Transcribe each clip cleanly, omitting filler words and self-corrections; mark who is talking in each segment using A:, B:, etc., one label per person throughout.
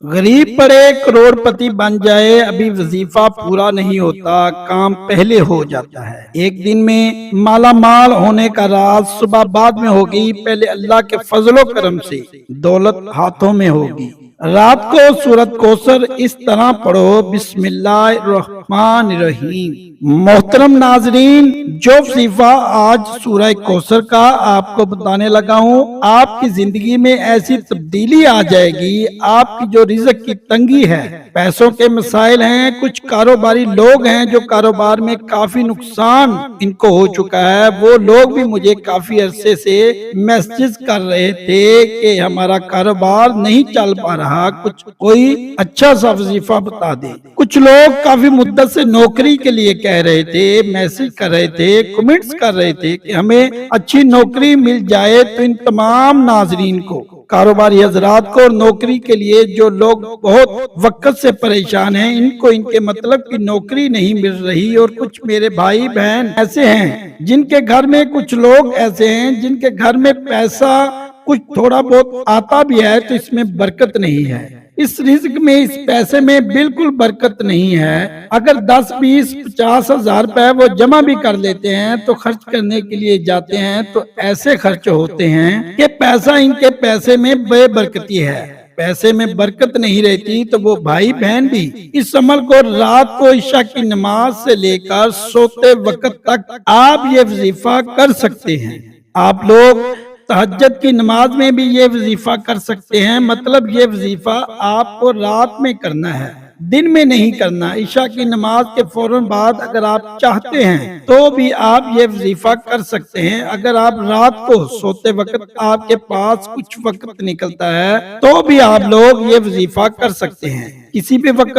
A: गरीब पड़े करोड़पति बन जाए, अभी वजीफा पूरा नहीं होता, काम पहले हो जाता है। एक दिन में माला माल होने का राज सुबह बाद में होगी, पहले अल्लाह के फजलो करम से दौलत हाथों में होगी। रात को सूरत कौसर इस तरह पढ़ो, बिस्मिल्लाहिर्रहमानिर्रहीम। मोहतरम नाजरीन, जो वजीफा आज सूरह कौसर का आपको बताने लगा हूँ, आपकी जिंदगी में ऐसी तब्दीली आ जाएगी। आपकी जो रिज़्क की तंगी है, पैसों के मसाइल हैं, कुछ कारोबारी लोग हैं जो कारोबार में काफी नुकसान इनको हो चुका है, वो लोग भी मुझे काफी अरसे से मैसेज कर रहे थे कि हमारा कारोबार नहीं चल पा रहा, कुछ कोई अच्छा सा वजीफा बता दे। कुछ लोग काफी मुद्दत से नौकरी के लिए कह रहे थे, मैसेज कर रहे थे, कमेंट्स कर रहे थे कि हमें अच्छी नौकरी मिल जाए। तो इन तमाम नाजरीन को, कारोबारी हजरात को, और नौकरी के लिए जो लोग बहुत वक्त से परेशान हैं, इनको इनके मतलब की नौकरी नहीं मिल रही। और कुछ मेरे भाई बहन ऐसे हैं जिनके घर में, कुछ लोग ऐसे हैं जिनके घर में पैसा कुछ थोड़ा बहुत आता भी है तो इसमें बरकत नहीं है, इस रिज़्क में, इस पैसे में बिल्कुल बरकत नहीं है। अगर 10, 20, 50 हजार रुपए वो जमा भी कर लेते हैं तो खर्च करने के लिए जाते हैं तो ऐसे खर्च होते हैं कि पैसा, इनके पैसे में बेबरकती है, पैसे में बरकत नहीं रहती। तो वो भाई बहन भी इस अमल को रात को इशा की नमाज से लेकर सोते वक्त तक आप ये वजीफा कर सकते हैं। आप लोग तहज्जुद की नमाज में भी ये वजीफा कर सकते हैं। मतलब ये वजीफा आपको रात में करना है, दिन में नहीं करना। इशा की नमाज के फौरन बाद अगर आप चाहते हैं तो भी आप ये वजीफा कर सकते हैं। अगर आप रात को सोते वक्त आपके पास कुछ वक्त निकलता है तो भी आप लोग ये वजीफा कर सकते हैं। किसी भी वक्त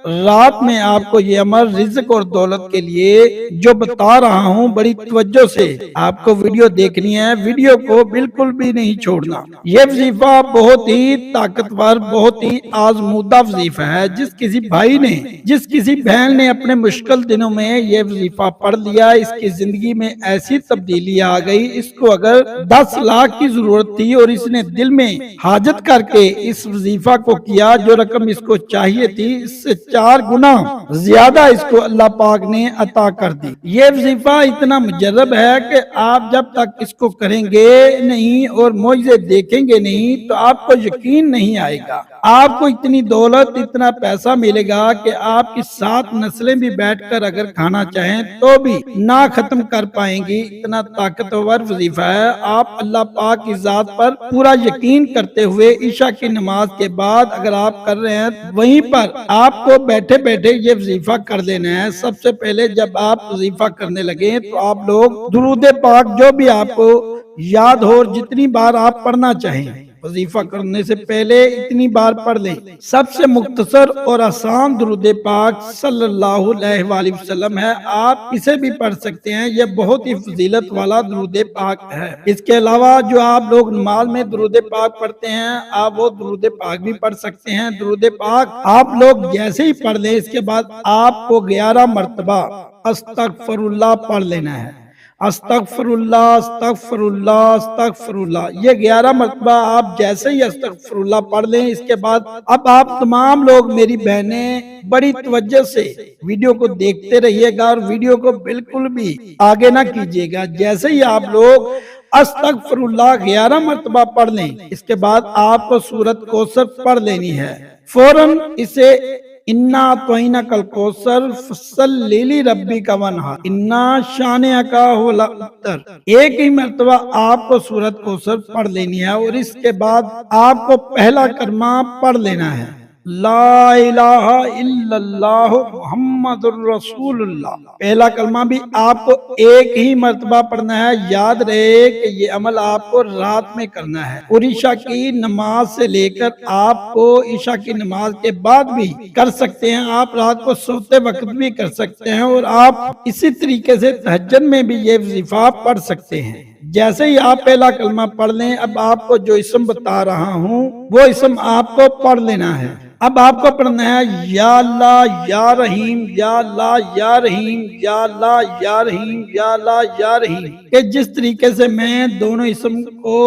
A: रात में आपको ये अमल रिज़्क और दौलत के लिए जो बता रहा हूँ, बड़ी तवज्जो से आपको वीडियो देखनी है, वीडियो को बिल्कुल भी नहीं छोड़ना। ये वजीफा बहुत ही ताकतवर, बहुत ही आजमूदा वजीफा है। जिस किसी भाई ने, जिस किसी बहन ने अपने मुश्किल दिनों में ये वजीफा पढ़ लिया, इसकी जिंदगी में ऐसी तब्दीली आ गई। इसको अगर 10 लाख की जरूरत थी और इसने दिल में हाजत करके इस वजीफा को किया, जो रकम इसको चाहिए थी इससे 4 गुना ज्यादा इसको अल्लाह पाक ने अता कर दी। ये वजीफा इतना मुजर्रब है कि आप जब तक इसको करेंगे नहीं और मौजज़े देखेंगे नहीं तो आपको यकीन नहीं आएगा। आपको इतनी दौलत, इतना पैसा मिलेगा कि आपकी 7 नस्लें भी बैठकर अगर खाना चाहें तो भी ना खत्म कर पाएंगी। इतना ताकतवर वजीफा है। आप अल्लाह पाक की जात पर पूरा यकीन करते हुए ईशा की नमाज के बाद अगर आप कर रहे हैं, वहीं पर आपको बैठे बैठे ये वजीफा कर लेना है। सबसे पहले जब आप वजीफा करने लगे तो आप लोग दुरूद पाक जो भी आपको याद हो, जितनी बार आप पढ़ना चाहें, वजीफा करने से पहले इतनी बार पढ़ लें। सबसे मुख्तसर और आसान दुरूद पाक सल्लल्लाहु अलैहि वसल्लम है, आप इसे भी पढ़ सकते हैं। यह बहुत ही फजीलत वाला दुरूद पाक है। इसके अलावा जो आप लोग नमाज में दुरूद पाक पढ़ते हैं, आप वो दुरूद पाक भी पढ़ सकते हैं। दुरूद पाक आप लोग जैसे ही पढ़ लें, इसके बाद आपको 11 मरतबा अस्तगफिरुल्लाह पढ़ लेना है। अस्तगफिरुल्लाह, अस्तगफिरुल्लाह, अस्तगफिरुल्लाह, ये 11 मरतबा आप जैसे ही अस्तगफिरुल्लाह पढ़ लें, इसके बाद अब आप तमाम लोग, मेरी बहनें, बड़ी तवज्जो से वीडियो को देखते रहिएगा और वीडियो को बिल्कुल भी आगे ना कीजिएगा। जैसे ही आप लोग अस्तगफिरुल्लाह 11 मरतबा पढ़ लें, इसके बाद आपको सूरत कौसर पढ़ लेनी है। फौरन इसे इन्ना तोइना कल कौसर फसल्ली ली रब्बी का वनहार इन्ना शानिया का हुवल अब्तर, एक ही मरतबा आपको सूरत कौसर पढ़ लेनी है। और इसके बाद आपको पहला कलमा पढ़ लेना है, ला इलाहा इल्लल्लाह मुहम्मदुर रसूलुल्लाह। पहला कलमा भी आपको एक ही मर्तबा पढ़ना है। याद रहे कि ये अमल आपको रात में करना है और ईशा की नमाज से लेकर आपको ईशा की नमाज के बाद भी कर सकते हैं। आप रात को सोते वक्त भी कर सकते हैं और आप इसी तरीके से तहज्जुद में भी ये वजीफा पढ़ सकते हैं। जैसे ही आप पहला कलमा पढ़ लें, अब आपको जो इसम बता रहा हूँ वो इसम आपको पढ़ लेना है। अब आपको पढ़ना है या अल्लाह या रहीम या अल्लाह या रहीम या अल्लाह या रहीम या अल्लाह या रहीम, कि जिस तरीके से मैं दोनों इसम को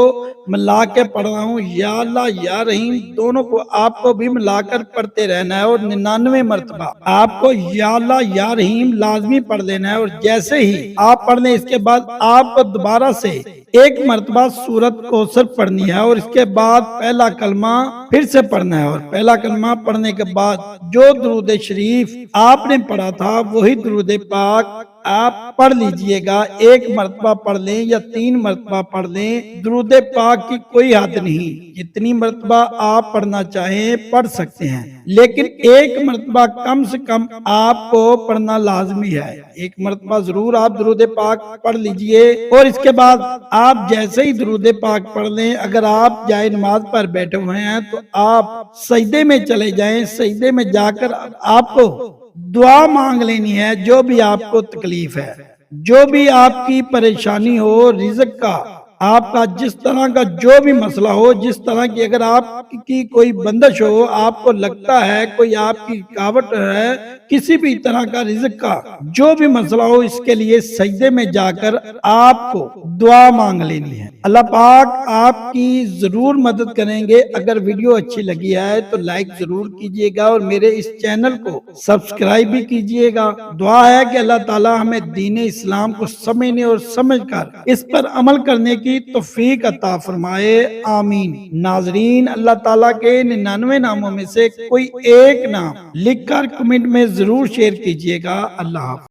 A: मिला के पढ़ रहा हूँ या अल्लाह या रहीम, दोनों को आपको भी मिलाकर पढ़ते रहना है और 99 मरतबा आपको या अल्लाह या रहीम लाजमी पढ़ लेना है। और जैसे ही आप पढ़ लें इसके बाद आपको दोबारा से एक मरतबा सूरत कौसर पढ़नी है और इसके बाद पहला कलमा फिर से पढ़ना है। और पहला कलमा पढ़ने के बाद जो दुरूद शरीफ आपने पढ़ा था वही दुरूद पाक आप पढ़ लीजिएगा। एक मरतबा पढ़ लें या 3 मरतबा पढ़ लें, दुरूद पाक की कोई हद नहीं, जितनी मरतबा आप पढ़ना चाहें पढ़ सकते हैं, लेकिन एक मरतबा कम से कम आपको पढ़ना लाजमी है। एक मरतबा जरूर आप दुरूद पाक पढ़ लीजिए। और इसके बाद आप जैसे ही दुरूद पाक पढ़ लें, अगर आप जाए नमाज पर बैठे हुए हैं तो आप सजदे में चले जाएं। सजदे में जाकर आपको दुआ मांग लेनी है, जो भी आपको तकलीफ है, जो भी आपकी परेशानी हो, रिज़्क का आपका जिस तरह का जो भी मसला हो, जिस तरह की अगर आपकी कोई बंदिश हो, आपको लगता है कोई आपकी रुकावट है, किसी भी तरह का रिज़्क का जो भी मसला हो, इसके लिए सजदे में जाकर आपको दुआ मांग लेनी है। अल्लाह पाक आपकी जरूर मदद करेंगे। अगर वीडियो अच्छी लगी है तो लाइक जरूर कीजिएगा और मेरे इस चैनल को सब्सक्राइब भी कीजिएगा। दुआ है कि अल्लाह ताला हमें दीन इस्लाम को समझने और समझकर इस पर अमल करने की तौफीक अता फरमाए, आमीन। नाजरीन, अल्लाह ताला के 99 नामों में से कोई एक नाम लिखकर कमेंट में जरूर शेयर कीजिएगा। अल्लाह।